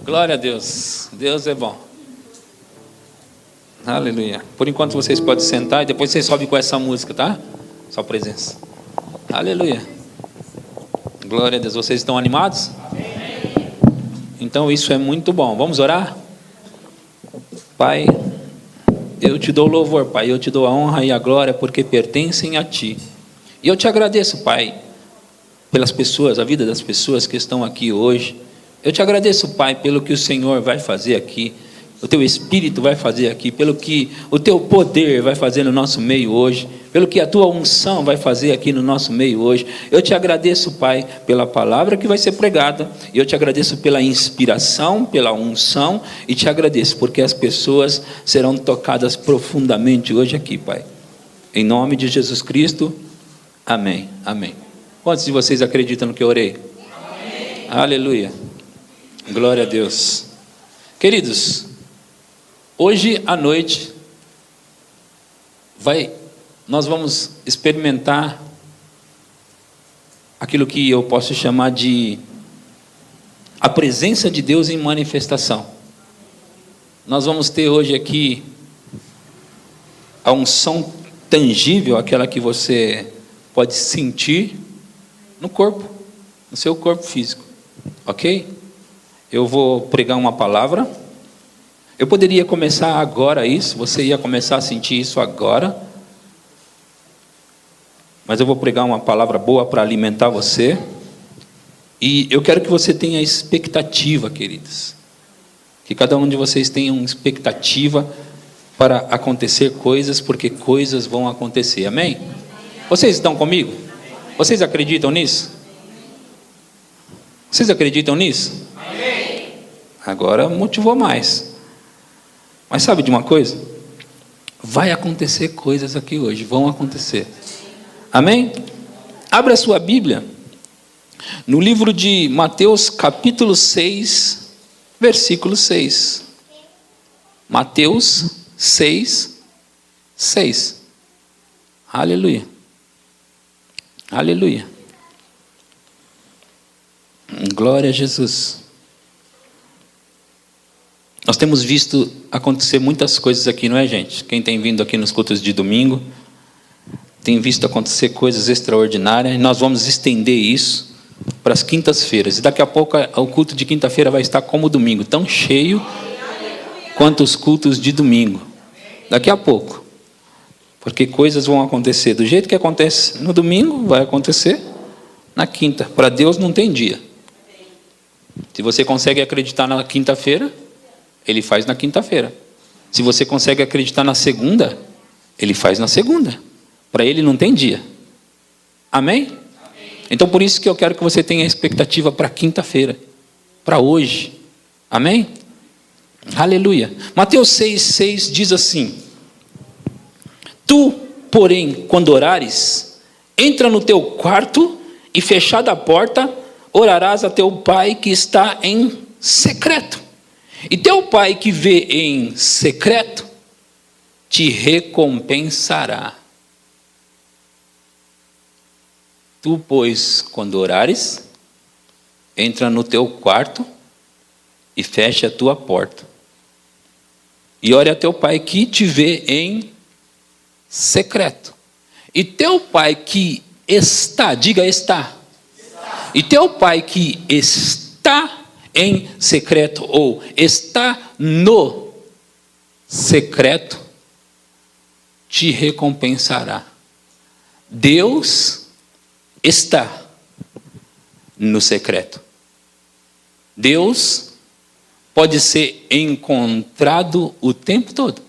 Glória a Deus. Deus é bom. Aleluia. Por enquanto vocês podem sentar e depois vocês sobem com essa música, tá? Sua presença. Aleluia. Glória a Deus. Vocês estão animados? Então isso é muito bom. Vamos orar? Pai, eu te dou louvor, Pai. Eu te dou a honra e a glória porque pertencem a Ti. E eu te agradeço, Pai, pelas pessoas, a vida das pessoas que estão aqui hoje. Eu te agradeço, Pai, pelo que o Senhor vai fazer aqui, o Teu Espírito vai fazer aqui, pelo que o Teu poder vai fazer no nosso meio hoje, pelo que a Tua unção vai fazer aqui no nosso meio hoje. Eu te agradeço, Pai, pela palavra que vai ser pregada, e eu te agradeço pela inspiração, pela unção, e te agradeço porque as pessoas serão tocadas profundamente hoje aqui, Pai. Em nome de Jesus Cristo, amém, amém. Quantos de vocês acreditam no que eu orei? Amém. Aleluia. Glória a Deus. Queridos, hoje à noite nós vamos experimentar aquilo que eu posso chamar de a presença de Deus em manifestação. Nós vamos ter hoje aqui a unção tangível, aquela que você pode sentir no corpo, no seu corpo físico, ok? Eu vou pregar uma palavra. Eu poderia começar agora isso, você ia começar a sentir isso agora, mas eu vou pregar uma palavra boa para alimentar você, e eu quero que você tenha expectativa, queridos, que cada um de vocês tenha uma expectativa para acontecer coisas, porque coisas vão acontecer, amém? Vocês estão comigo? Vocês acreditam nisso? Vocês acreditam nisso? Agora motivou mais. Mas sabe de uma coisa? Vai acontecer coisas aqui hoje, vão acontecer. Amém? Abra a sua Bíblia no livro de Mateus capítulo 6, versículo 6. Mateus 6, 6. Aleluia. Aleluia. Glória a Jesus. Nós temos visto acontecer muitas coisas aqui, não é, gente? Quem tem vindo aqui nos cultos de domingo tem visto acontecer coisas extraordinárias, e nós vamos estender isso para as quintas-feiras. E daqui a pouco o culto de quinta-feira vai estar como domingo, tão cheio quanto os cultos de domingo. Daqui a pouco. Porque coisas vão acontecer do jeito que acontece no domingo, vai acontecer na quinta. Para Deus não tem dia. Se você consegue acreditar na quinta-feira, Ele faz na quinta-feira. Se você consegue acreditar na segunda, Ele faz na segunda. Para Ele não tem dia. Amém? Amém? Então por isso que eu quero que você tenha expectativa para quinta-feira. Para hoje. Amém? Aleluia. Mateus 6,6 diz assim: Tu, porém, quando orares, entra no teu quarto e fechada a porta, orarás a teu Pai que está em secreto. E teu Pai que vê em secreto, te recompensará. Tu, pois, quando orares, entra no teu quarto e fecha a tua porta. E ore a teu Pai que te vê em secreto. E teu Pai que está, diga está. E teu Pai que está em secreto, ou está no secreto, te recompensará. Deus está no secreto. Deus pode ser encontrado o tempo todo.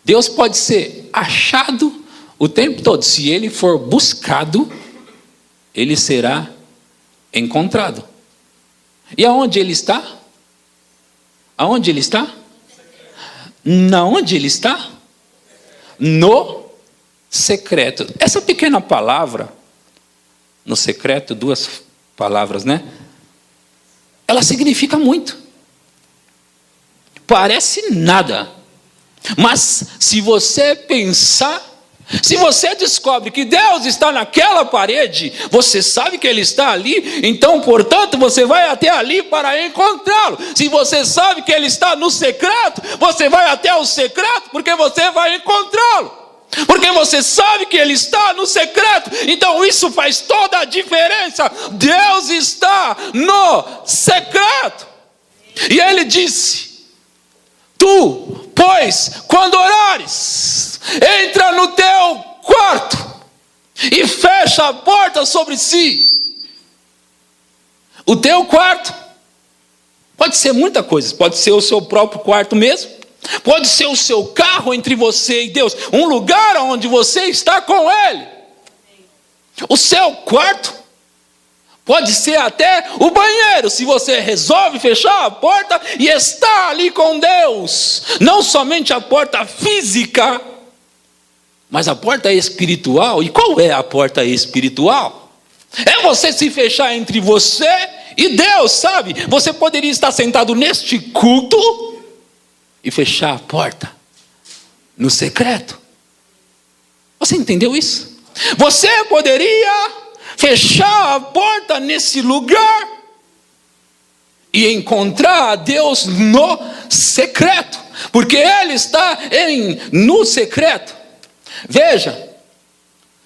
Deus pode ser achado o tempo todo. Se Ele for buscado, Ele será encontrado. E aonde Ele está? Aonde Ele está? Onde Ele está? No secreto. Essa pequena palavra, no secreto, duas palavras, né? Ela significa muito. Parece nada. Mas se você pensar Se você descobre que Deus está naquela parede, você sabe que Ele está ali, então, portanto, você vai até ali para encontrá-lo. Se você sabe que Ele está no secreto, você vai até o secreto, porque você vai encontrá-lo. Porque você sabe que Ele está no secreto, então isso faz toda a diferença. Deus está no secreto. E Ele disse: tu, pois, quando orares, entra no teu quarto e fecha a porta sobre si. O teu quarto pode ser muita coisa, pode ser o seu próprio quarto mesmo, pode ser o seu carro entre você e Deus, um lugar onde você está com Ele. O seu quarto pode ser até o banheiro, se você resolve fechar a porta e está ali com Deus. Não somente a porta física, mas a porta espiritual. E qual é a porta espiritual? É você se fechar entre você e Deus, sabe? Você poderia estar sentado neste culto e fechar a porta no secreto. Você entendeu isso? Você poderia fechar a porta nesse lugar e encontrar a Deus no secreto, porque Ele está no secreto. Veja,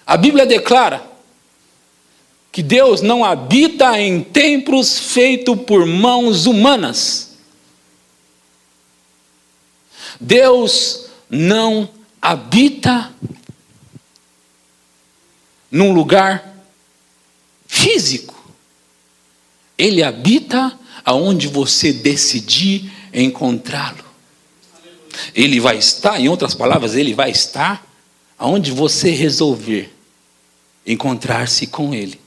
a Bíblia declara que Deus não habita em templos feitos por mãos humanas. Deus não habita num lugar físico. Ele habita aonde você decidir encontrá-lo. Ele vai estar, em outras palavras, Ele vai estar aonde você resolver encontrar-se com Ele.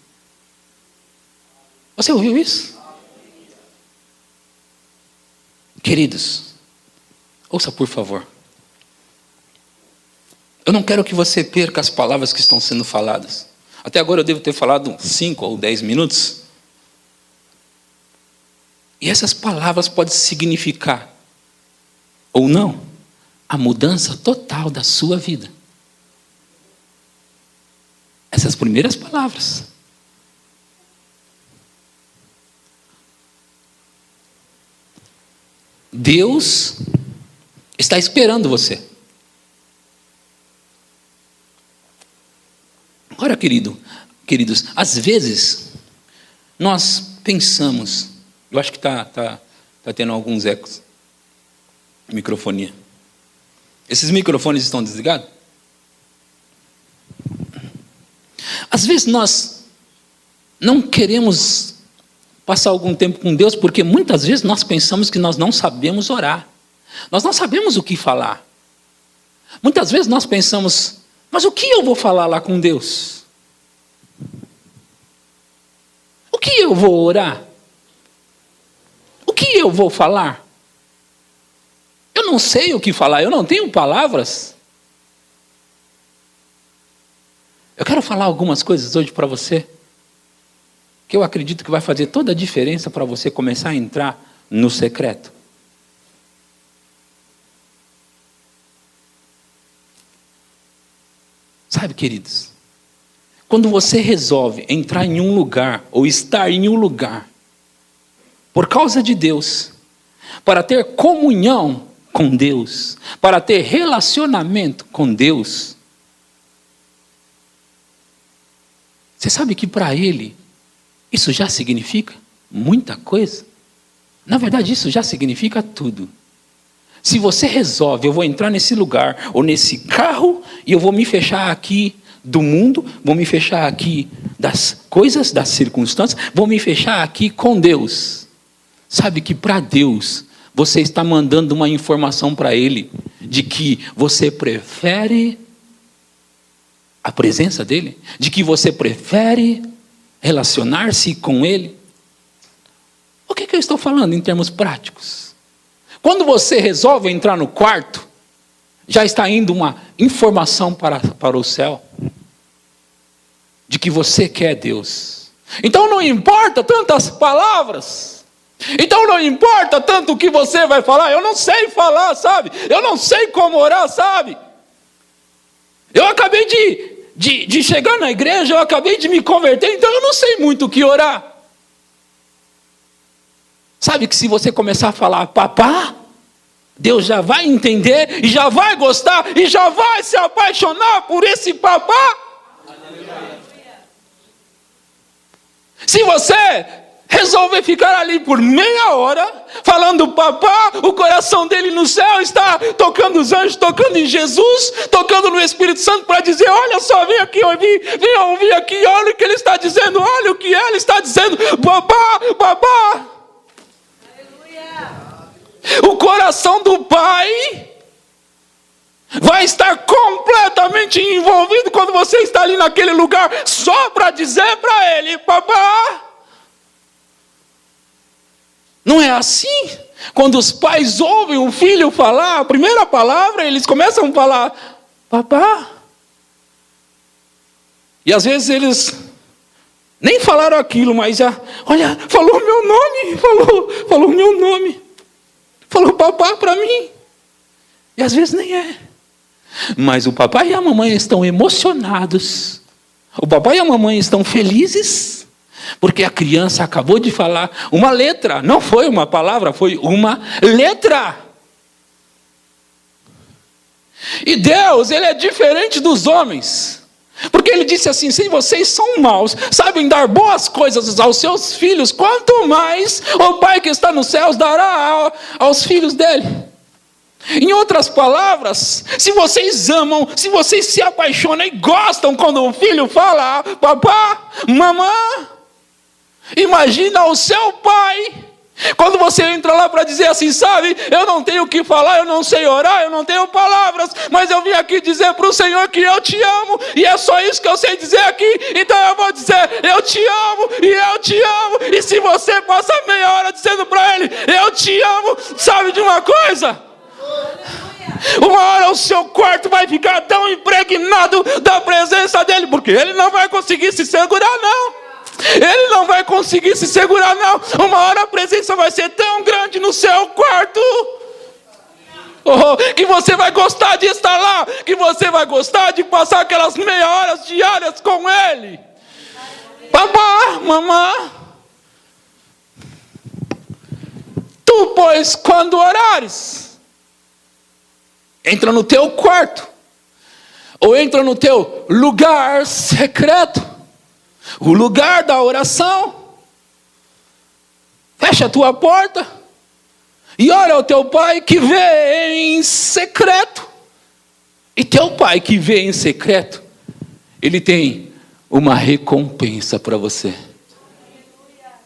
Você ouviu isso? Queridos, ouça por favor. Eu não quero que você perca as palavras que estão sendo faladas. Até agora eu devo ter falado 5 ou 10 minutos. E essas palavras podem significar, ou não, a mudança total da sua vida. Essas primeiras palavras. Deus está esperando você. Ora, queridos, às vezes nós pensamos, eu acho que está tendo alguns ecos, microfonia. Esses microfones estão desligados? Às vezes nós não queremos passar algum tempo com Deus, porque muitas vezes nós pensamos que nós não sabemos orar. Nós não sabemos o que falar. Muitas vezes nós pensamos, mas o que eu vou falar lá com Deus? O que eu vou orar? O que eu vou falar? Eu não sei o que falar, eu não tenho palavras. Eu quero falar algumas coisas hoje para você, que eu acredito que vai fazer toda a diferença para você começar a entrar no secreto. Sabe, queridos, quando você resolve entrar em um lugar, ou estar em um lugar, por causa de Deus, para ter comunhão com Deus, para ter relacionamento com Deus, você sabe que para Ele, isso já significa muita coisa? Na verdade, isso já significa tudo. Se você resolve, eu vou entrar nesse lugar, ou nesse carro, e eu vou me fechar aqui do mundo, vou me fechar aqui das coisas, das circunstâncias, vou me fechar aqui com Deus. Sabe que para Deus, você está mandando uma informação para Ele, de que você prefere a presença dEle, de que você prefere relacionar-se com Ele. O que eu estou falando em termos práticos? Quando você resolve entrar no quarto, já está indo uma informação para o céu, de que você quer Deus. Então não importa tantas palavras, então não importa tanto o que você vai falar, eu não sei falar, sabe? Eu não sei como orar, sabe? Eu acabei de chegar na igreja, eu acabei de me converter, então eu não sei muito o que orar. Sabe que se você começar a falar papá, Deus já vai entender, e já vai gostar, e já vai se apaixonar por esse papá. Se você resolver ficar ali por meia hora, falando papá, o coração dele no céu está tocando os anjos, tocando em Jesus, tocando no Espírito Santo para dizer, olha só, vem aqui ouvir, vem ouvir aqui, olha o que ele está dizendo, olha o que ele está dizendo, papá, papá. O coração do pai vai estar completamente envolvido quando você está ali naquele lugar, só para dizer para ele, papá. Não é assim? Quando os pais ouvem o filho falar, a primeira palavra, eles começam a falar, papá. E às vezes eles nem falaram aquilo, mas já, olha, falou meu nome, falou meu nome. Falou papá para mim. E às vezes nem é. Mas o papai e a mamãe estão emocionados. O papai e a mamãe estão felizes. Porque a criança acabou de falar uma letra. Não foi uma palavra, foi uma letra. E Deus, Ele é diferente dos homens. Porque Ele disse assim, se vocês são maus, sabem dar boas coisas aos seus filhos, quanto mais o Pai que está nos céus dará aos filhos dele. Em outras palavras, se vocês amam, se vocês se apaixonam e gostam quando o filho fala, papá, mamãe, imagina o seu pai, quando você entra lá para dizer assim, sabe, eu não tenho o que falar, eu não sei orar, eu não tenho palavras, mas eu vim aqui dizer para o Senhor que eu te amo, e é só isso que eu sei dizer aqui, então eu vou dizer, eu te amo, e eu te amo, e se você passa meia hora dizendo para ele, eu te amo, sabe de uma coisa? Uma hora o seu quarto vai ficar tão impregnado da presença dele, porque ele não vai conseguir se segurar não. Ele não vai conseguir se segurar não. Uma hora a presença vai ser tão grande no seu quarto, que você vai gostar de estar lá, que você vai gostar de passar aquelas meia horas diárias com ele. Papá, mamãe, tu, pois, quando orares, entra no teu quarto, ou entra no teu lugar secreto, o lugar da oração, fecha a tua porta e ora ao teu pai que vê em secreto. E teu pai que vê em secreto, ele tem uma recompensa para você.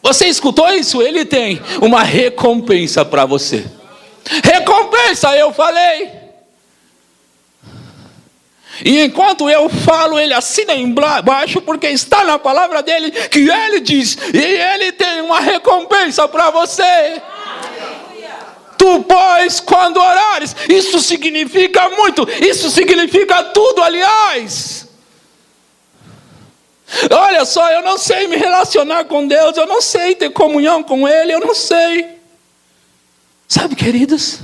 Você escutou isso? Ele tem uma recompensa para você. Recompensa, eu falei. E enquanto eu falo, ele assina embaixo, porque está na palavra dele, que ele diz, e ele tem uma recompensa para você. Tu, pois, quando orares, isso significa muito, isso significa tudo, aliás. Olha só, eu não sei me relacionar com Deus, eu não sei ter comunhão com Ele, eu não sei. Sabe, queridos,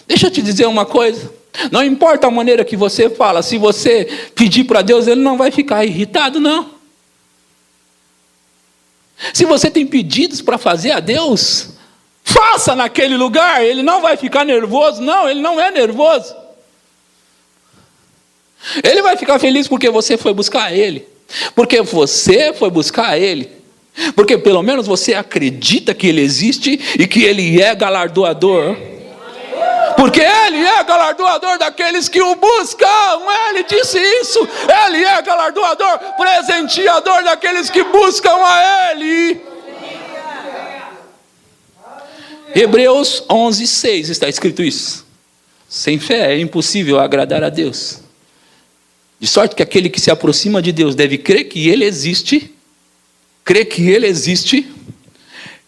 deixa eu te dizer uma coisa. Não importa a maneira que você fala, se você pedir para Deus, Ele não vai ficar irritado, não. Se você tem pedidos para fazer a Deus, faça naquele lugar, Ele não vai ficar nervoso, não, Ele não é nervoso. Ele vai ficar feliz porque você foi buscar Ele, porque você foi buscar Ele, porque pelo menos você acredita que Ele existe e que Ele é galardoador. Porque Ele é galardoador daqueles que o buscam. Ele disse isso. Ele é galardoador, presenteador daqueles que buscam a Ele. Hebreus 11:6 está escrito isso. Sem fé é impossível agradar a Deus. De sorte que aquele que se aproxima de Deus deve crer que Ele existe. Crer que Ele existe.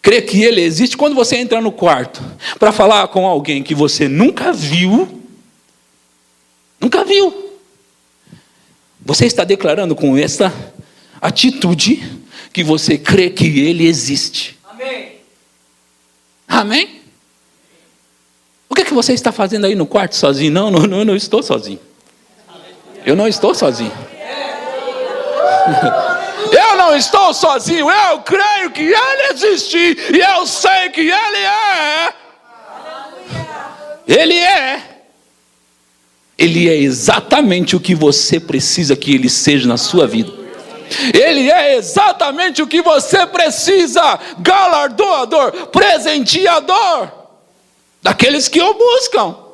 Crer que Ele existe. Quando você entra no quarto para falar com alguém que você nunca viu, você está declarando com essa atitude que você crê que Ele existe. Amém? Amém? O que é que você está fazendo aí no quarto sozinho? Não estou sozinho. Eu não estou sozinho. Eu não estou sozinho. Eu creio que Ele existe. E eu sei que Ele é. Ele é. Ele é exatamente o que você precisa que Ele seja na sua vida. Ele é exatamente o que você precisa. Galardoador, presenteador daqueles que o buscam.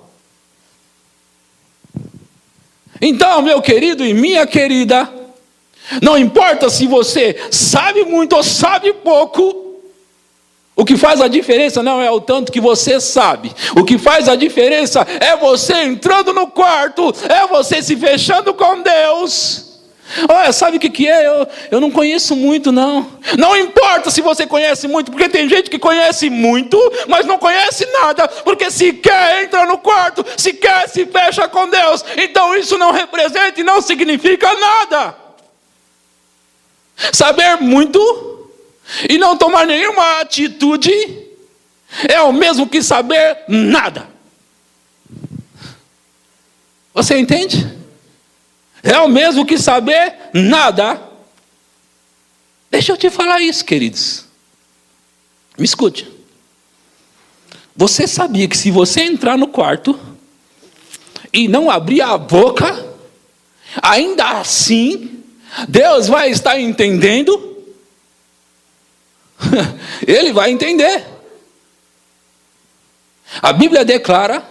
Então, meu querido e minha querida, não importa se você sabe muito ou sabe pouco, o que faz a diferença não é o tanto que você sabe. O que faz a diferença é você entrando no quarto, é você se fechando com Deus. Olha, sabe o que é? Eu não conheço muito, não. Não importa se você conhece muito, porque tem gente que conhece muito, mas não conhece nada, porque sequer entra no quarto, sequer se fecha com Deus. Então isso não representa e não significa nada. Saber muito e não tomar nenhuma atitude é o mesmo que saber nada. Você entende? É o mesmo que saber nada. Deixa eu te falar isso, queridos. Me escute. Você sabia que se você entrar no quarto e não abrir a boca, ainda assim, Deus vai estar entendendo? Ele vai entender. A Bíblia declara,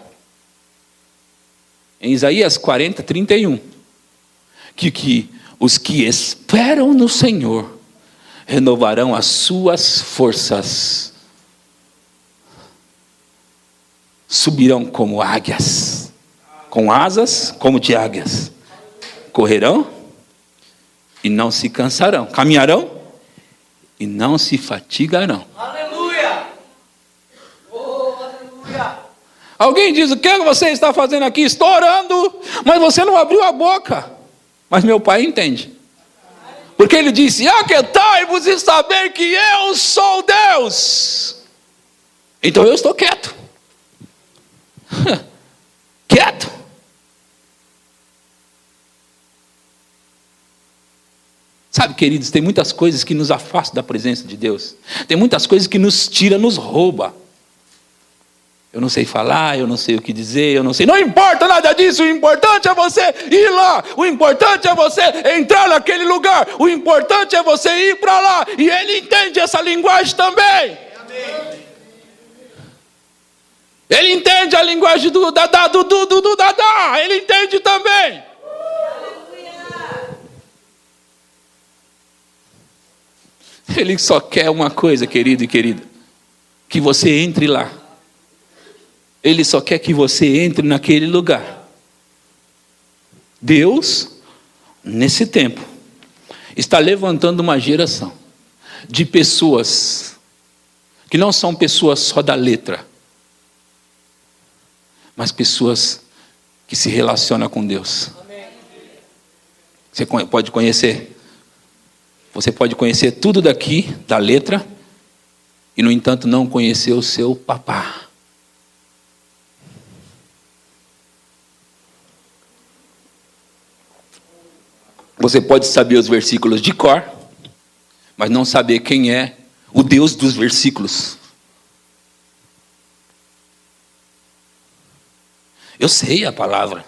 em Isaías 40, 31, que os que esperam no Senhor renovarão as suas forças, subirão como águias, com asas como de águias, correrão e não se cansarão, caminharão e não se fatigarão. Aleluia! Oh, aleluia! Alguém diz: o que você está fazendo aqui? Estou orando, mas você não abriu a boca. Mas meu pai entende. Porque ele disse: aquietai-vos e saber que eu sou Deus. Então eu estou quieto. Quieto. Sabe, queridos, tem muitas coisas que nos afastam da presença de Deus. Tem muitas coisas que nos tira, nos rouba. Eu não sei falar, eu não sei o que dizer, eu não sei. Não importa nada disso, o importante é você ir lá. O importante é você entrar naquele lugar. O importante é você ir para lá. E Ele entende essa linguagem também. Amém. Ele entende a linguagem do dadá, do dadá. Ele entende também. Ele só quer uma coisa, querido e querida: que você entre lá. Ele só quer que você entre naquele lugar. Deus, nesse tempo, está levantando uma geração de pessoas que não são pessoas só da letra, mas pessoas que se relacionam com Deus. Você pode conhecer. Você pode conhecer tudo daqui, da letra, e no entanto não conhecer o seu papá. Você pode saber os versículos de cor, mas não saber quem é o Deus dos versículos. Eu sei a palavra.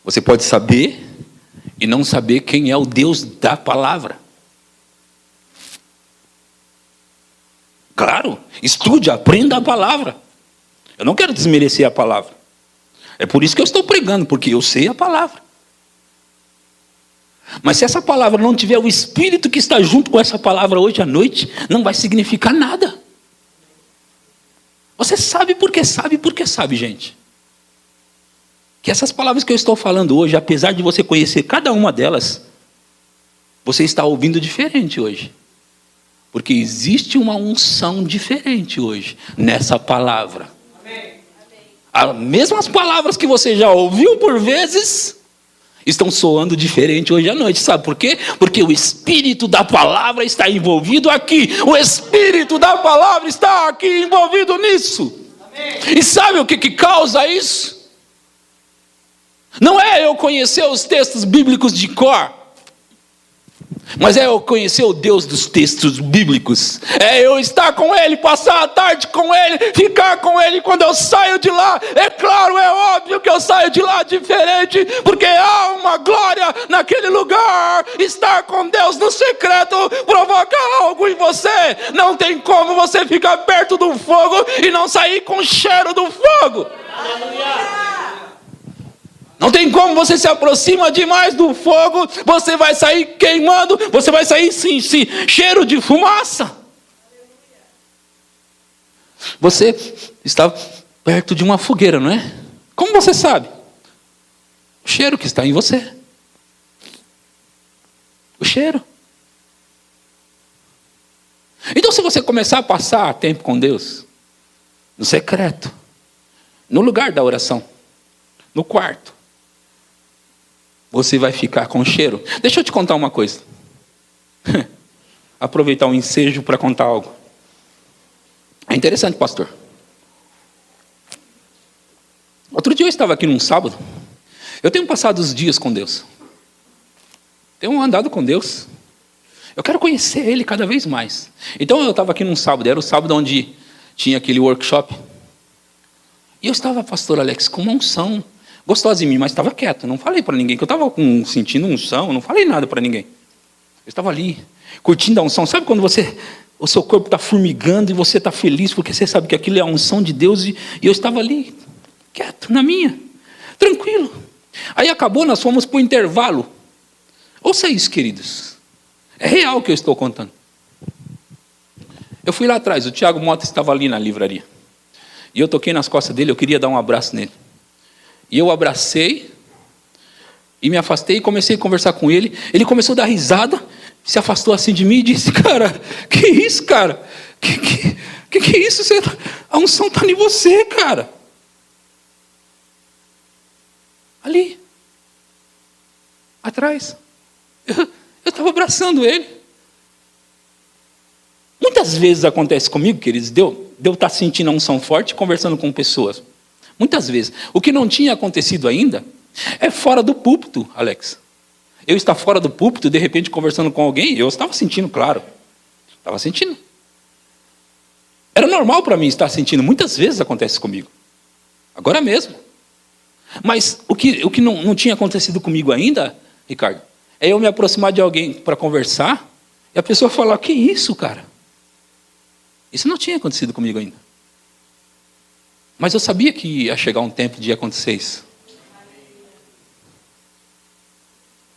Você pode saber e não saber quem é o Deus da palavra. Claro, estude, aprenda a palavra. Eu não quero desmerecer a palavra. É por isso que eu estou pregando, porque eu sei a palavra. Mas se essa palavra não tiver o Espírito que está junto com essa palavra hoje à noite, não vai significar nada. Você sabe, gente. Que essas palavras que eu estou falando hoje, apesar de você conhecer cada uma delas, você está ouvindo diferente hoje. Porque existe uma unção diferente hoje nessa palavra. Amém. As mesmas palavras que você já ouviu por vezes estão soando diferente hoje à noite. Sabe por quê? Porque o Espírito da palavra está envolvido aqui. O Espírito da palavra está aqui envolvido nisso. Amém. E sabe o que causa isso? Não é eu conhecer os textos bíblicos de cor, mas é eu conhecer o Deus dos textos bíblicos. É eu estar com Ele, passar a tarde com Ele, ficar com Ele. Quando eu saio de lá, é claro, é óbvio que eu saio de lá diferente, porque há uma glória naquele lugar. Estar com Deus no secreto provoca algo em você. Não tem como você ficar perto do fogo e não sair com o cheiro do fogo. Aleluia. Não tem como você se aproxima demais do fogo, você vai sair queimando, você vai sair sim, cheiro de fumaça. Você está perto de uma fogueira, não é? Como você sabe? O cheiro que está em você. O cheiro. Então, se você começar a passar tempo com Deus, no secreto, no lugar da oração, no quarto, você vai ficar com cheiro. Deixa eu te contar uma coisa. Aproveitar um ensejo para contar algo. É interessante, pastor. Outro dia eu estava aqui num sábado. Eu tenho passado os dias com Deus. Tenho andado com Deus. Eu quero conhecer Ele cada vez mais. Então eu estava aqui num sábado. Era o sábado onde tinha aquele workshop. E eu estava, pastor Alex, com uma unção gostosa em mim, mas estava quieto, não falei para ninguém, que eu estava sentindo unção, não falei nada para ninguém. Eu estava ali, curtindo a unção. Sabe quando o seu corpo está formigando e você está feliz, porque você sabe que aquilo é a unção de Deus, e eu estava ali, quieto, na minha, tranquilo. Aí acabou, nós fomos para o intervalo. Ouça isso, queridos. É real o que eu estou contando. Eu fui lá atrás, o Tiago Mota estava ali na livraria. E eu toquei nas costas dele, eu queria dar um abraço nele. E eu abracei, e me afastei, e comecei a conversar com ele. Ele começou a dar risada, se afastou assim de mim e disse, cara, que isso, cara? Que é isso? A unção está em você, cara. Ali, atrás. Eu estava abraçando ele. Muitas vezes acontece comigo, queridos, de eu estar sentindo a unção forte, conversando com pessoas. Muitas vezes. O que não tinha acontecido ainda é fora do púlpito, Alex. Eu estar fora do púlpito, de repente conversando com alguém, eu estava sentindo, claro. Estava sentindo. Era normal para mim estar sentindo. Muitas vezes acontece comigo. Agora mesmo. Mas o que não tinha acontecido comigo ainda, Ricardo, é eu me aproximar de alguém para conversar e a pessoa falar, que isso, cara? Isso não tinha acontecido comigo ainda. Mas eu sabia que ia chegar um tempo de acontecer isso.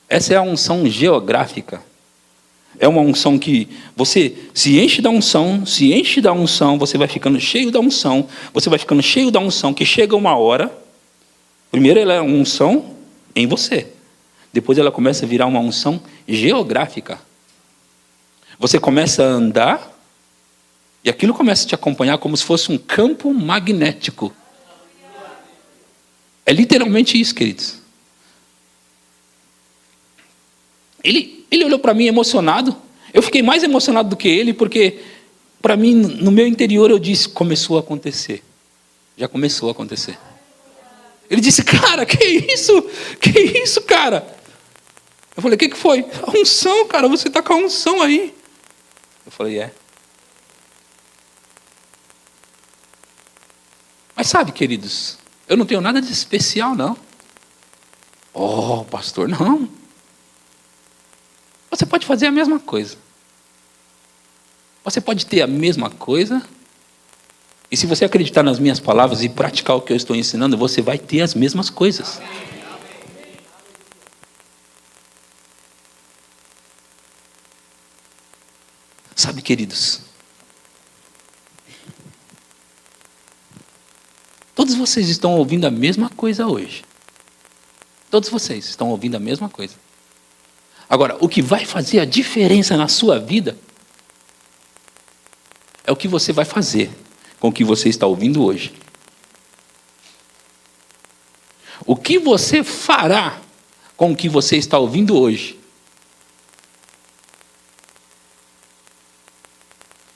Essa é a unção geográfica. É uma unção que você se enche da unção, você vai ficando cheio da unção, que chega uma hora, primeiro ela é uma unção em você, depois ela começa a virar uma unção geográfica. Você começa a andar, e aquilo começa a te acompanhar como se fosse um campo magnético. É literalmente isso, queridos. Ele olhou para mim emocionado. Eu fiquei mais emocionado do que ele, porque para mim, no meu interior, eu disse, começou a acontecer. Já começou a acontecer. Ele disse, cara, que isso? Que isso, cara? Eu falei, o que foi? A unção, cara, você está com a unção aí. Eu falei, é. Mas sabe, queridos, eu não tenho nada de especial, não. Oh, pastor, não. Você pode fazer a mesma coisa. Você pode ter a mesma coisa. E se você acreditar nas minhas palavras e praticar o que eu estou ensinando, você vai ter as mesmas coisas. Sabe, queridos, todos vocês estão ouvindo a mesma coisa hoje. Todos vocês estão ouvindo a mesma coisa. Agora, o que vai fazer a diferença na sua vida é o que você vai fazer com o que você está ouvindo hoje. O que você fará com o que você está ouvindo hoje?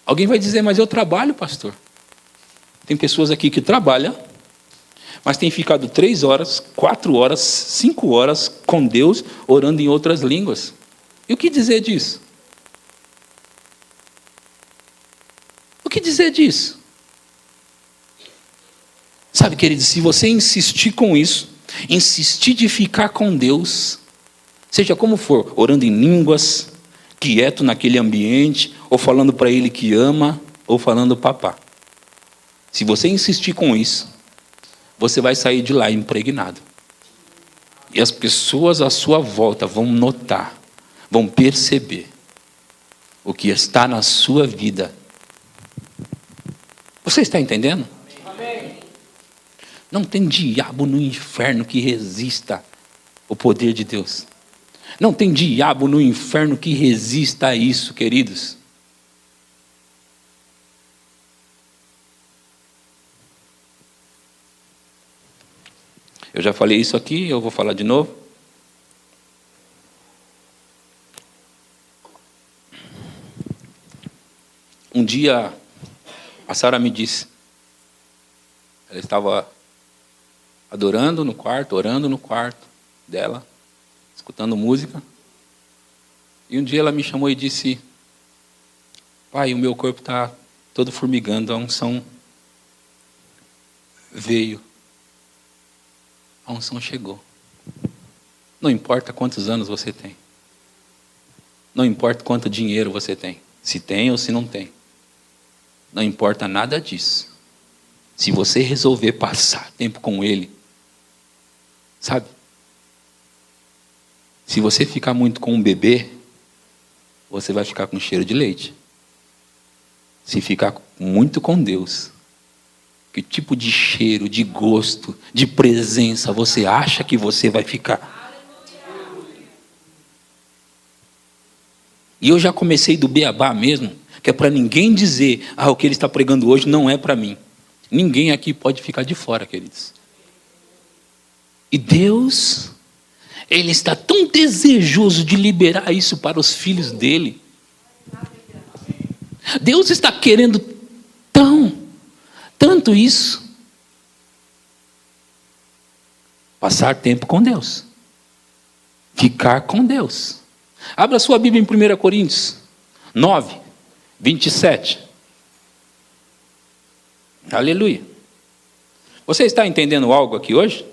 Alguém vai dizer, mas eu trabalho, pastor. Tem pessoas aqui que trabalham, mas tem ficado 3 horas, 4 horas, 5 horas com Deus, orando em outras línguas. E o que dizer disso? O que dizer disso? Sabe, querido, se você insistir com isso, insistir de ficar com Deus, seja como for, orando em línguas, quieto naquele ambiente, ou falando para Ele que ama, ou falando papá. Se você insistir com isso, você vai sair de lá impregnado. E as pessoas à sua volta vão notar, vão perceber o que está na sua vida. Você está entendendo? Amém. Não tem diabo no inferno que resista ao poder de Deus. Não tem diabo no inferno que resista a isso, queridos. Eu já falei isso aqui, eu vou falar de novo. Um dia, a Sara me disse, ela estava adorando no quarto, orando no quarto dela, escutando música. E um dia ela me chamou e disse: pai, o meu corpo está todo formigando, a unção veio. A unção chegou. Não importa quantos anos você tem. Não importa quanto dinheiro você tem. Se tem ou se não tem. Não importa nada disso. Se você resolver passar tempo com Ele, sabe? Se você ficar muito com um bebê, você vai ficar com cheiro de leite. Se ficar muito com Deus, que tipo de cheiro, de gosto, de presença você acha que você vai ficar? E eu já comecei do beabá mesmo, que é para ninguém dizer, o que ele está pregando hoje não é para mim. Ninguém aqui pode ficar de fora, queridos. E Deus, Ele está tão desejoso de liberar isso para os filhos dele. Deus está querendo tanto isso. Passar tempo com Deus. Ficar com Deus. Abra sua Bíblia em 1 Coríntios 9, 27. Aleluia. Você está entendendo algo aqui hoje?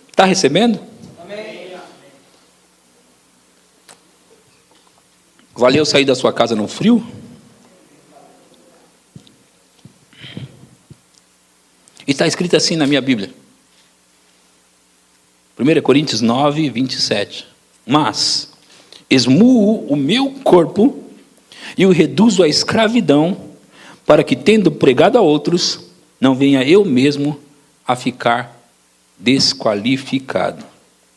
Está recebendo? Amém. Valeu sair da sua casa no frio? E está escrito assim na minha Bíblia. 1 Coríntios 9, 27. Mas esmurro o meu corpo e o reduzo à escravidão, para que, tendo pregado a outros, não venha eu mesmo a ficar desqualificado.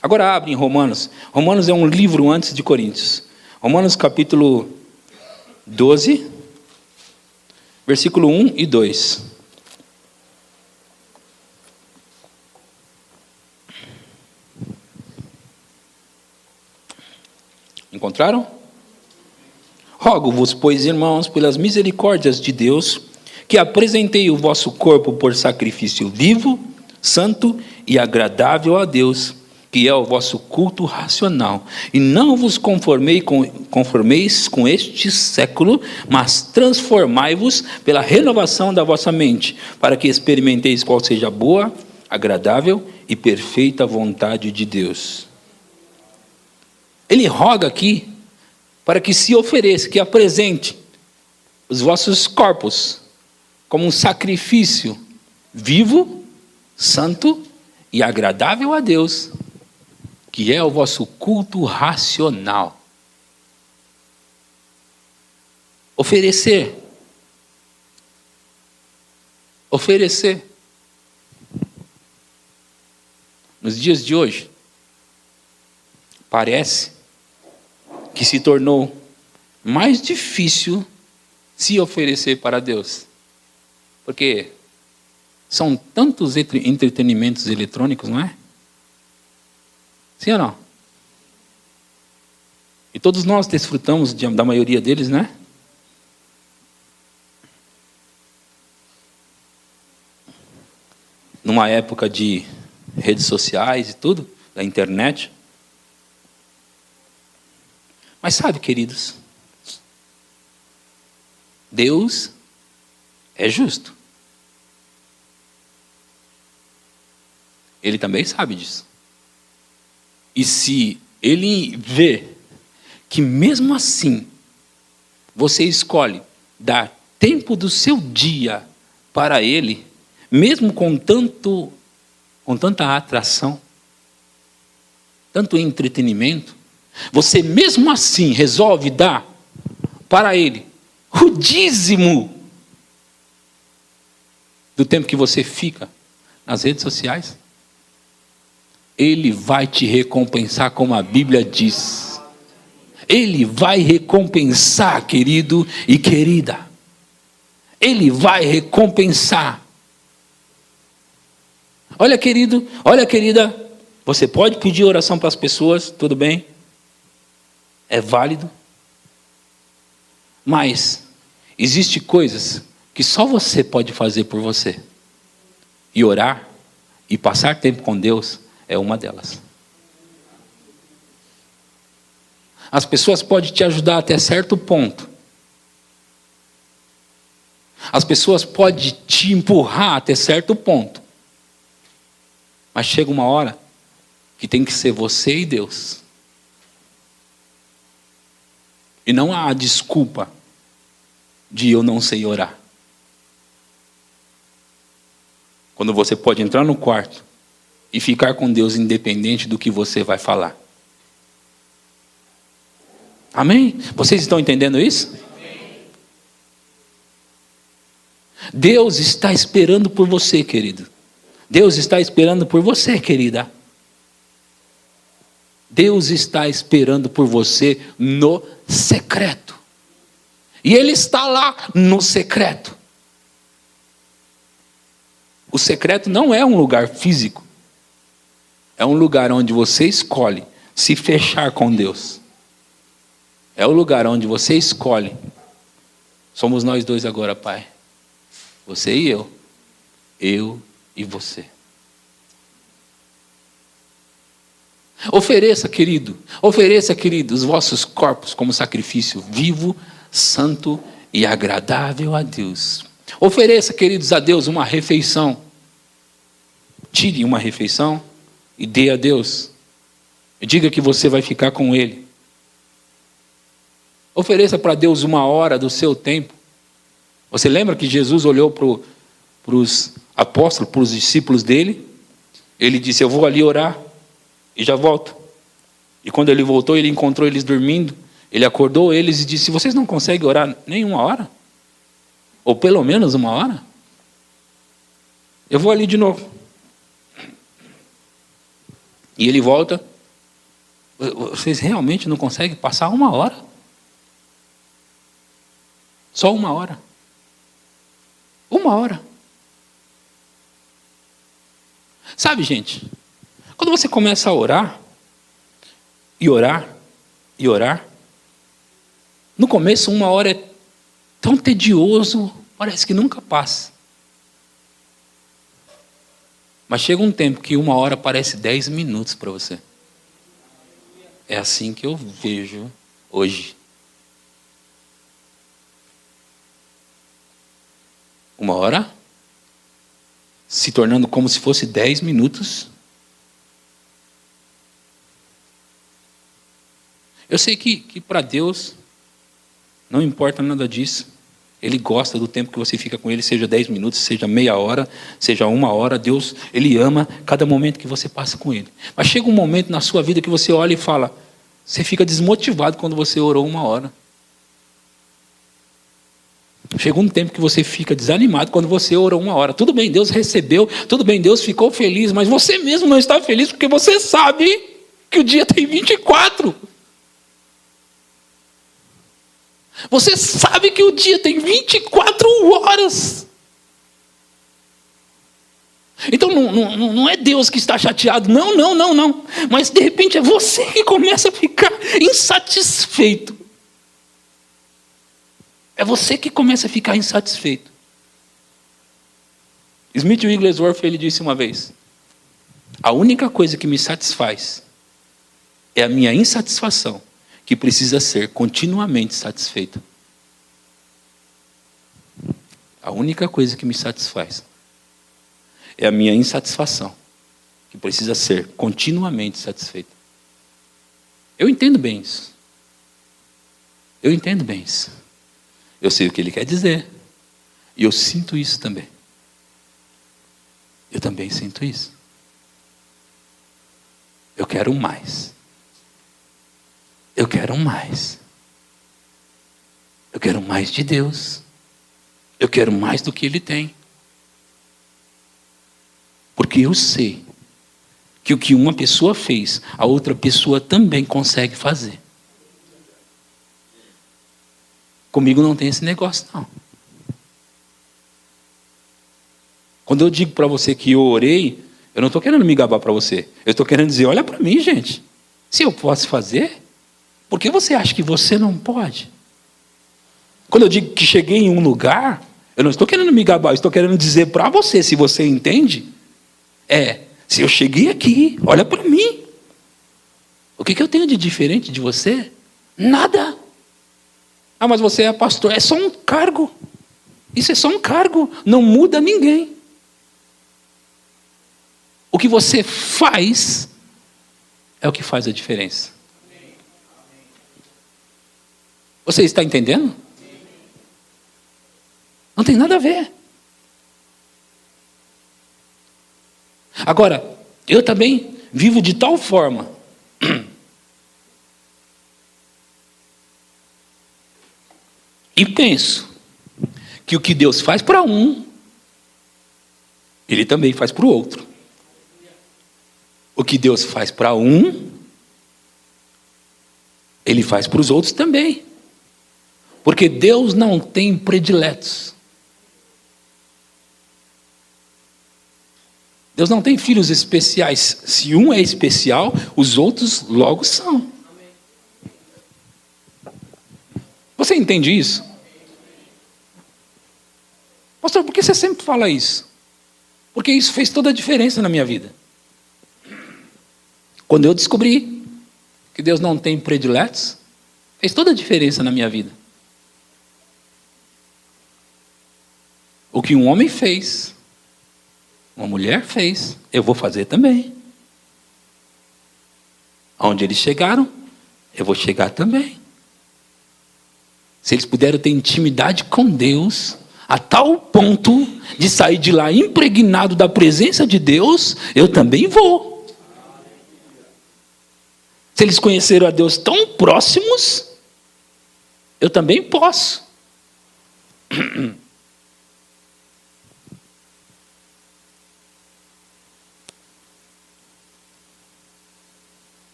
Agora abre em Romanos. Romanos é um livro antes de Coríntios. Romanos capítulo 12, versículo 1 e 2. Encontraram? Rogo-vos, pois, irmãos, pelas misericórdias de Deus, que apresentei o vosso corpo por sacrifício vivo, santo e agradável a Deus, que é o vosso culto racional. E não vos conformeis com este século, mas transformai-vos pela renovação da vossa mente, para que experimenteis qual seja a boa, agradável e perfeita vontade de Deus. Ele roga aqui para que se ofereça, que apresente os vossos corpos como um sacrifício vivo, santo e agradável a Deus, que é o vosso culto racional. Oferecer. Nos dias de hoje, parece que se tornou mais difícil se oferecer para Deus. Porque são tantos entretenimentos eletrônicos, não é? Sim ou não? E todos nós desfrutamos da maioria deles, não é? numa época de redes sociais e tudo, da internet. Mas sabe, queridos, Deus é justo. Ele também sabe disso. E se Ele vê que mesmo assim você escolhe dar tempo do seu dia para Ele, mesmo com tanta atração, tanto entretenimento, você mesmo assim resolve dar para Ele o dízimo do tempo que você fica nas redes sociais, Ele vai te recompensar como a Bíblia diz. Ele vai recompensar, querido e querida. Ele vai recompensar. Olha, querido, olha, querida, você pode pedir oração para as pessoas, tudo bem? É válido. Mas existem coisas que só você pode fazer por você. E orar e passar tempo com Deus é uma delas. As pessoas podem te ajudar até certo ponto. As pessoas podem te empurrar até certo ponto. Mas chega uma hora que tem que ser você e Deus. E não há desculpa de eu não sei orar. Quando você pode entrar no quarto e ficar com Deus independente do que você vai falar. Amém? Vocês estão entendendo isso? Deus está esperando por você, querido. Deus está esperando por você, querida. Deus está esperando por você no secreto. E Ele está lá no secreto. O secreto não é um lugar físico. É um lugar onde você escolhe se fechar com Deus. É o lugar onde você escolhe. Somos nós dois agora, Pai. Você e eu. Eu e você. Ofereça, querido, os vossos corpos como sacrifício vivo, santo e agradável a Deus. Ofereça, queridos, a Deus uma refeição. Tire uma refeição e dê a Deus. E diga que você vai ficar com Ele. Ofereça para Deus uma hora do seu tempo. Você lembra que Jesus olhou para os apóstolos, para os discípulos dele? Ele disse, eu vou ali orar e já volto. E quando ele voltou, ele encontrou eles dormindo. Ele acordou eles e disse, vocês não conseguem orar nem uma hora? Ou pelo menos uma hora? Eu vou ali de novo. E ele volta. Vocês realmente não conseguem passar uma hora? Só uma hora. Uma hora. Sabe, gente, quando você começa a orar, e orar, e orar, no começo uma hora é tão tedioso, parece que nunca passa. Mas chega um tempo que uma hora parece 10 minutos para você. É assim que eu vejo hoje. Uma hora se tornando como se fosse 10 minutos. Eu sei que para Deus não importa nada disso. Ele gosta do tempo que você fica com Ele, seja 10 minutos, seja meia hora, seja uma hora. Deus, Ele ama cada momento que você passa com Ele. Mas chega um momento na sua vida que você olha e fala, você fica desmotivado quando você orou uma hora. Chega um tempo que você fica desanimado quando você orou uma hora. Tudo bem, Deus recebeu, tudo bem, Deus ficou feliz, mas você mesmo não está feliz porque você sabe que o dia tem 24. Você sabe que o dia tem 24 horas. Então não é Deus que está chateado, não. Mas de repente é você que começa a ficar insatisfeito. É você que começa a ficar insatisfeito. Smith Wigglesworth, ele disse uma vez: a única coisa que me satisfaz é a minha insatisfação, que precisa ser continuamente satisfeita. A única coisa que me satisfaz é a minha insatisfação, que precisa ser continuamente satisfeita. Eu entendo bem isso. Eu entendo bem isso. Eu sei o que ele quer dizer. E eu sinto isso também. Eu também sinto isso. Eu quero mais. Eu quero mais. Eu quero mais de Deus. Eu quero mais do que Ele tem. Porque eu sei que o que uma pessoa fez, a outra pessoa também consegue fazer. Comigo não tem esse negócio, não. Quando eu digo para você que eu orei, eu não estou querendo me gabar para você. Eu estou querendo dizer, olha para mim, gente. Se eu posso fazer, por que você acha que você não pode? Quando eu digo que cheguei em um lugar, eu não estou querendo me gabar, eu estou querendo dizer para você, se você entende, se eu cheguei aqui, olha para mim. O que eu tenho de diferente de você? Nada. Ah, mas você é pastor, é só um cargo. Isso é só um cargo, não muda ninguém. O que você faz é o que faz a diferença. Você está entendendo? Não tem nada a ver. Agora, eu também vivo de tal forma e penso que o que Deus faz para um, Ele também faz para o outro. O que Deus faz para um, Ele faz para os outros também. Porque Deus não tem prediletos. Deus não tem filhos especiais. Se um é especial, os outros logo são. Você entende isso? Pastor, por que você sempre fala isso? Porque isso fez toda a diferença na minha vida. Quando eu descobri que Deus não tem prediletos, fez toda a diferença na minha vida. O que um homem fez, uma mulher fez, eu vou fazer também. Aonde eles chegaram, eu vou chegar também. Se eles puderam ter intimidade com Deus, a tal ponto de sair de lá impregnado da presença de Deus, eu também vou. Se eles conheceram a Deus tão próximos, eu também posso.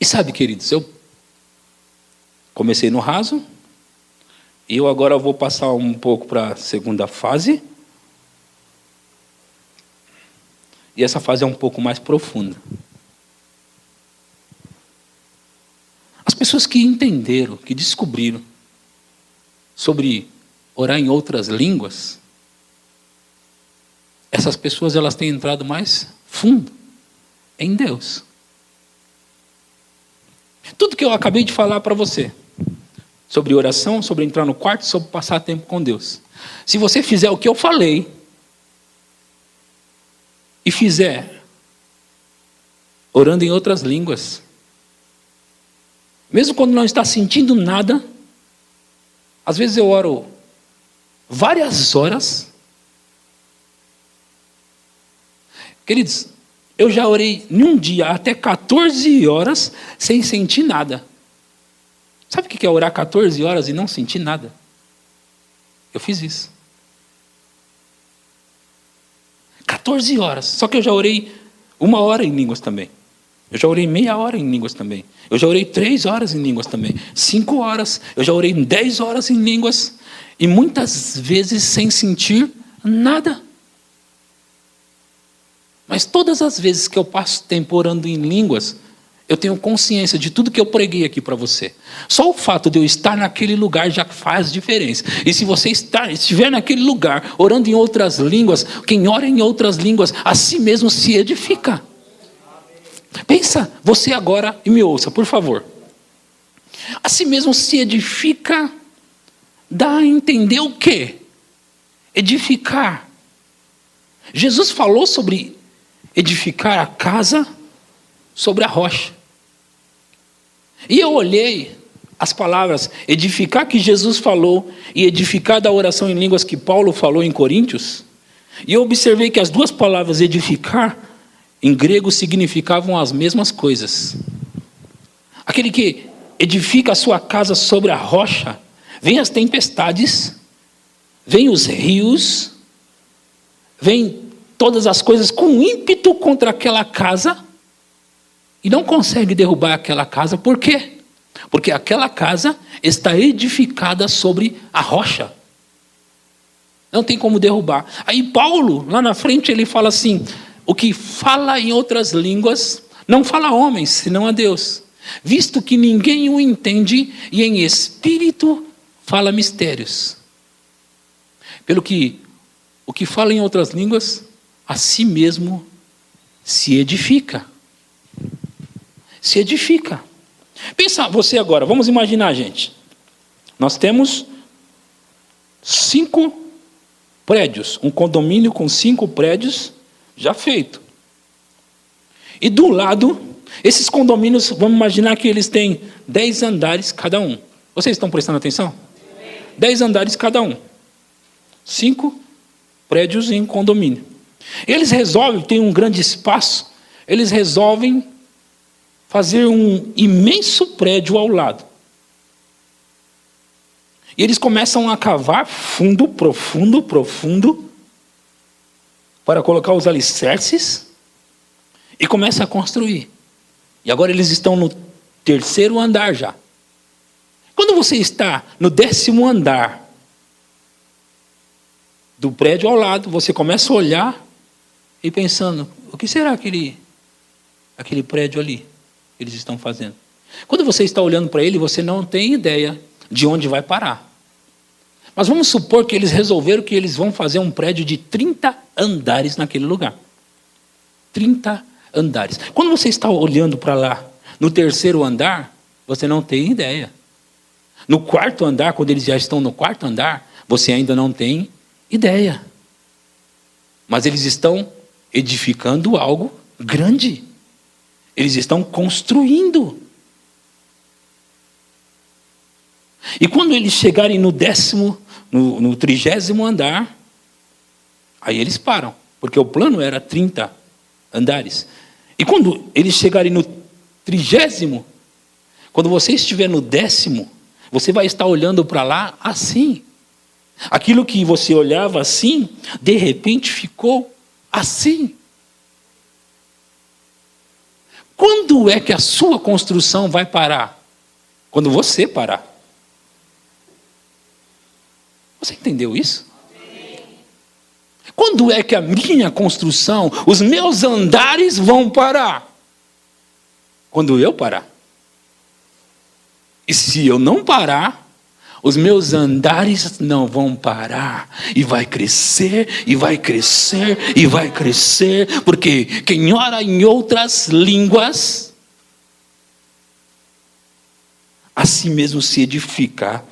E sabe, queridos, eu comecei no raso, e eu agora vou passar um pouco para a segunda fase. E essa fase é um pouco mais profunda. As pessoas que entenderam, que descobriram sobre orar em outras línguas, essas pessoas elas têm entrado mais fundo em Deus. Tudo que eu acabei de falar para você, sobre oração, sobre entrar no quarto, sobre passar tempo com Deus. Se você fizer o que eu falei, e fizer orando em outras línguas, mesmo quando não está sentindo nada, às vezes eu oro várias horas. Queridos, eu já orei em um dia até 14 horas sem sentir nada. Sabe o que é orar 14 horas e não sentir nada? Eu fiz isso. 14 horas. Só que eu já orei 1 hora em línguas também. Eu já orei meia hora em línguas também. Eu já orei 3 horas em línguas também. 5 horas. Eu já orei 10 horas em línguas. E muitas vezes sem sentir nada. Mas todas as vezes que eu passo tempo orando em línguas, eu tenho consciência de tudo que eu preguei aqui para você. Só o fato de eu estar naquele lugar já faz diferença. E se você estiver naquele lugar, orando em outras línguas, quem ora em outras línguas, a si mesmo se edifica. Pensa, você agora, e me ouça, por favor. A si mesmo se edifica, dá a entender o quê? Edificar. Jesus falou sobre edificar a casa sobre a rocha. E eu olhei as palavras edificar que Jesus falou e edificar da oração em línguas que Paulo falou em Coríntios. E eu observei que as duas palavras edificar em grego significavam as mesmas coisas. Aquele que edifica a sua casa sobre a rocha, vem as tempestades, vem os rios, vem todas as coisas com ímpeto contra aquela casa e não consegue derrubar aquela casa. Por quê? Porque aquela casa está edificada sobre a rocha. Não tem como derrubar. Aí Paulo, lá na frente, ele fala assim: o que fala em outras línguas, não fala a homens, senão a Deus. Visto que ninguém o entende, e em espírito fala mistérios. Pelo que o que fala em outras línguas, a si mesmo se edifica. Se edifica. Pensa você agora, vamos imaginar, gente. Nós temos 5 prédios, um condomínio com 5 prédios já feito. E do lado, esses condomínios, vamos imaginar que eles têm 10 andares cada um. Vocês estão prestando atenção? 10 andares cada um. 5 prédios em condomínio. Eles resolvem, tem um grande espaço, eles resolvem fazer um imenso prédio ao lado. E eles começam a cavar fundo, profundo, para colocar os alicerces e começam a construir. E agora eles estão no 3º andar já. Quando você está no 10º andar do prédio ao lado, você começa a olhar e pensando: o que será aquele prédio ali? Eles estão fazendo. Quando você está olhando para ele, você não tem ideia de onde vai parar. Mas vamos supor que eles resolveram que eles vão fazer um prédio de 30 andares naquele lugar. 30 andares. Quando você está olhando para lá, no 3º andar, você não tem ideia. No 4º andar, quando eles já estão no 4º andar, você ainda não tem ideia. Mas eles estão edificando algo grande. Eles estão construindo. E quando eles chegarem no 30º andar, aí eles param, porque o plano era 30 andares. E quando eles chegarem no 30º, quando você estiver no 10º, você vai estar olhando para lá assim. Aquilo que você olhava assim, de repente ficou assim. Quando é que a sua construção vai parar? Quando você parar. Você entendeu isso? Quando é que a minha construção, os meus andares vão parar? Quando eu parar. E se eu não parar, os meus andares não vão parar. E vai crescer, e vai crescer, e vai crescer. Porque quem ora em outras línguas, a si mesmo se edificar.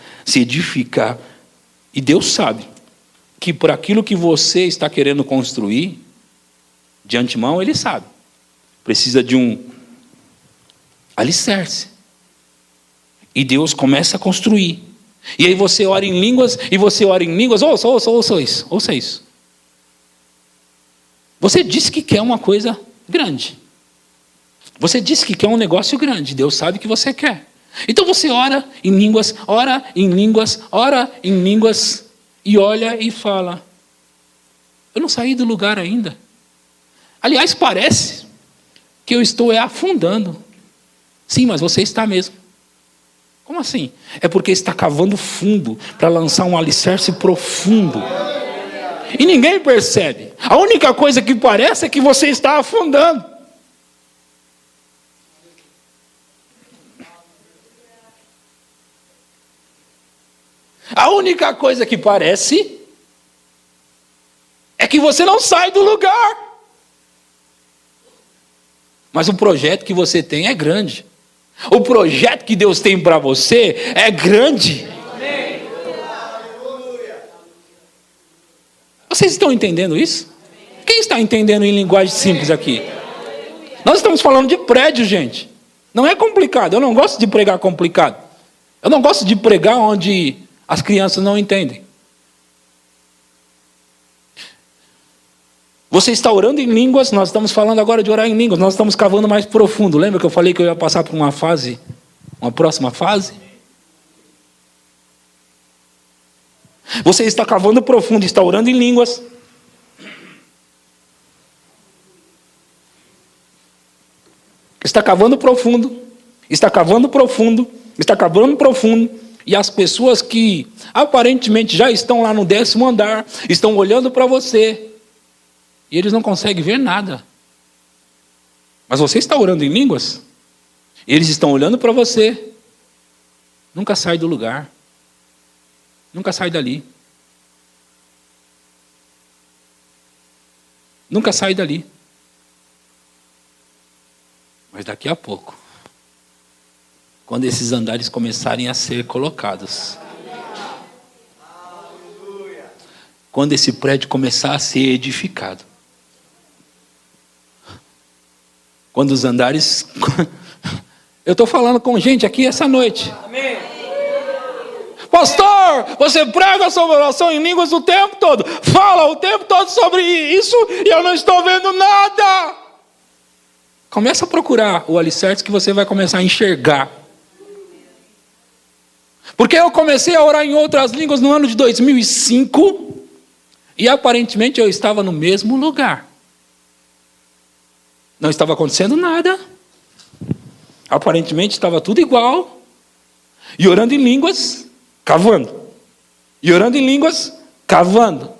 E Deus sabe que por aquilo que você está querendo construir, de antemão Ele sabe. Precisa de um alicerce. E Deus começa a construir. E aí você ora em línguas, ouça isso. Você disse que quer uma coisa grande. Você disse que quer um negócio grande. Deus sabe que você quer. Então você ora em línguas, e olha e fala: eu não saí do lugar ainda. Aliás, parece que eu estou afundando. Sim, mas você está mesmo. Como assim? É porque está cavando fundo para lançar um alicerce profundo. E ninguém percebe. A única coisa que parece é que você está afundando. única coisa que parece é que você não sai do lugar. Mas o projeto que você tem é grande. O projeto que Deus tem para você é grande. Vocês estão entendendo isso? Quem está entendendo em linguagem simples aqui? Nós estamos falando de prédio, gente. Não é complicado. Eu não gosto de pregar complicado. Eu não gosto de pregar onde as crianças não entendem. Você está orando em línguas, nós estamos falando agora de orar em línguas, nós estamos cavando mais profundo. Lembra que eu falei que eu ia passar por uma fase, uma próxima fase? Você está cavando profundo, está orando em línguas. Está cavando profundo, está cavando profundo, está cavando profundo. E as pessoas que aparentemente já estão lá no 10º andar, estão olhando para você. E eles não conseguem ver nada. Mas você está orando em línguas? Eles estão olhando para você. Nunca sai do lugar. Nunca sai dali. Nunca sai dali. Mas daqui a pouco, quando esses andares começarem a ser colocados, quando esse prédio começar a ser edificado, quando os andares... Eu estou falando com gente aqui essa noite. Amém. Pastor, você prega sobre oração em línguas o tempo todo. Fala o tempo todo sobre isso e eu não estou vendo nada. Começa a procurar o alicerce que você vai começar a enxergar. Porque eu comecei a orar em outras línguas no ano de 2005 e aparentemente eu estava no mesmo lugar. Não estava acontecendo nada. Aparentemente estava tudo igual. E orando em línguas, cavando. E orando em línguas, cavando.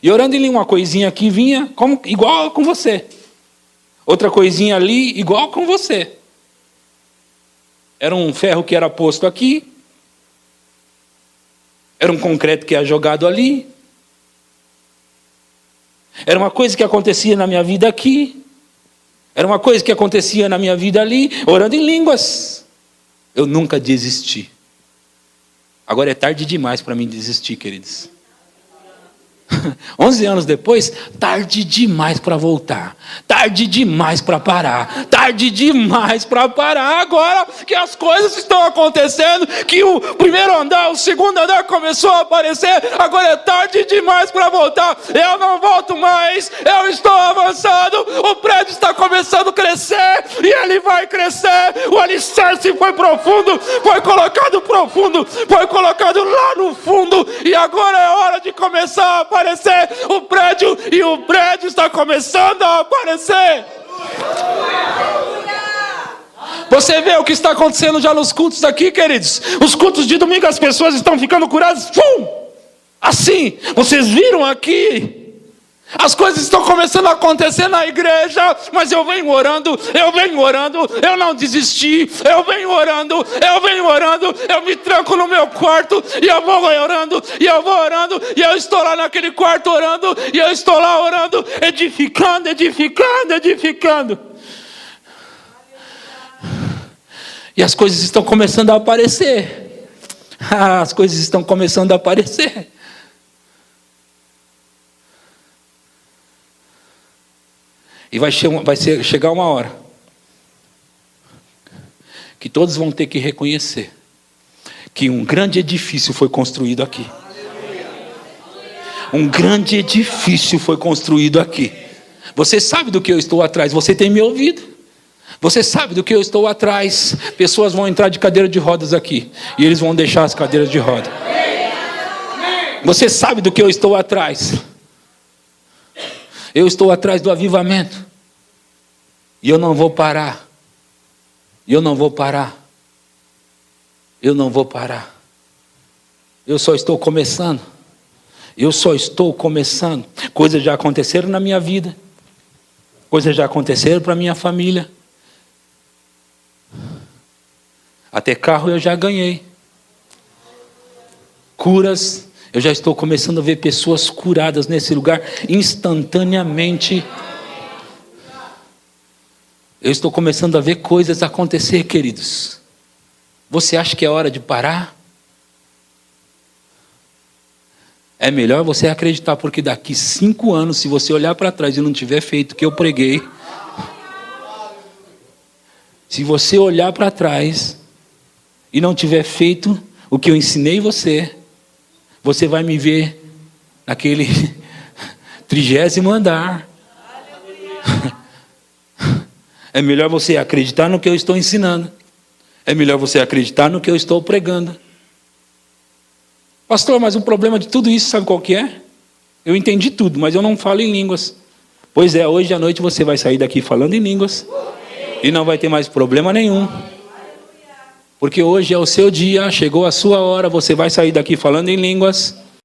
E orando em línguas, uma coisinha aqui vinha igual com você. Outra coisinha ali, igual com você. Era um ferro que era posto aqui. Era um concreto que era jogado ali. Era uma coisa que acontecia na minha vida aqui. Era uma coisa que acontecia na minha vida ali, orando em línguas. Eu nunca desisti. Agora é tarde demais para mim desistir, queridos. 11 anos depois, tarde demais para voltar. Tarde demais para parar. Tarde demais para parar. Agora que as coisas estão acontecendo, que o primeiro andar, o segundo andar começou a aparecer, agora é tarde demais para voltar. Eu não volto mais. Eu estou avançando. O prédio está começando a crescer e ele vai crescer. O alicerce foi profundo, foi colocado profundo, foi colocado lá no fundo e agora é hora de começar a aparecer o prédio, e o prédio está começando a aparecer. Você vê o que está acontecendo já nos cultos aqui, queridos. Os cultos de domingo, as pessoas estão ficando curadas. Assim, vocês viram aqui. As coisas estão começando a acontecer na igreja, mas eu venho orando, eu não desisti, eu venho orando, eu me tranco no meu quarto, e eu vou orando, e eu estou lá naquele quarto orando, e eu estou lá orando, edificando. E as coisas estão começando a aparecer. As coisas estão começando a aparecer. E vai chegar uma hora que todos vão ter que reconhecer que um grande edifício foi construído aqui. Um grande edifício foi construído aqui. Você sabe do que eu estou atrás, você tem me ouvido. Você sabe do que eu estou atrás. Pessoas vão entrar de cadeira de rodas aqui e eles vão deixar as cadeiras de roda. Você sabe do que eu estou atrás. Eu estou atrás do avivamento. E eu não vou parar. Eu não vou parar. Eu só estou começando. Coisas já aconteceram na minha vida. Coisas já aconteceram para minha família. Até carro eu já ganhei. curas. Eu já estou começando a ver pessoas curadas nesse lugar instantaneamente. Eu estou começando a ver coisas acontecer, queridos. Você acha que é hora de parar? É melhor você acreditar, porque daqui 5 anos, se você olhar para trás e não tiver feito o que eu preguei, se você olhar para trás e não tiver feito o que eu ensinei você, você vai me ver naquele 30º andar. É melhor você acreditar no que eu estou ensinando. É melhor você acreditar no que eu estou pregando. Pastor, mas o problema de tudo isso, sabe qual que é? Eu entendi tudo, mas eu não falo em línguas. Pois é, hoje à noite você vai sair daqui falando em línguas. E não vai ter mais problema nenhum. Porque hoje é o seu dia, chegou a sua hora, você vai sair daqui falando em línguas.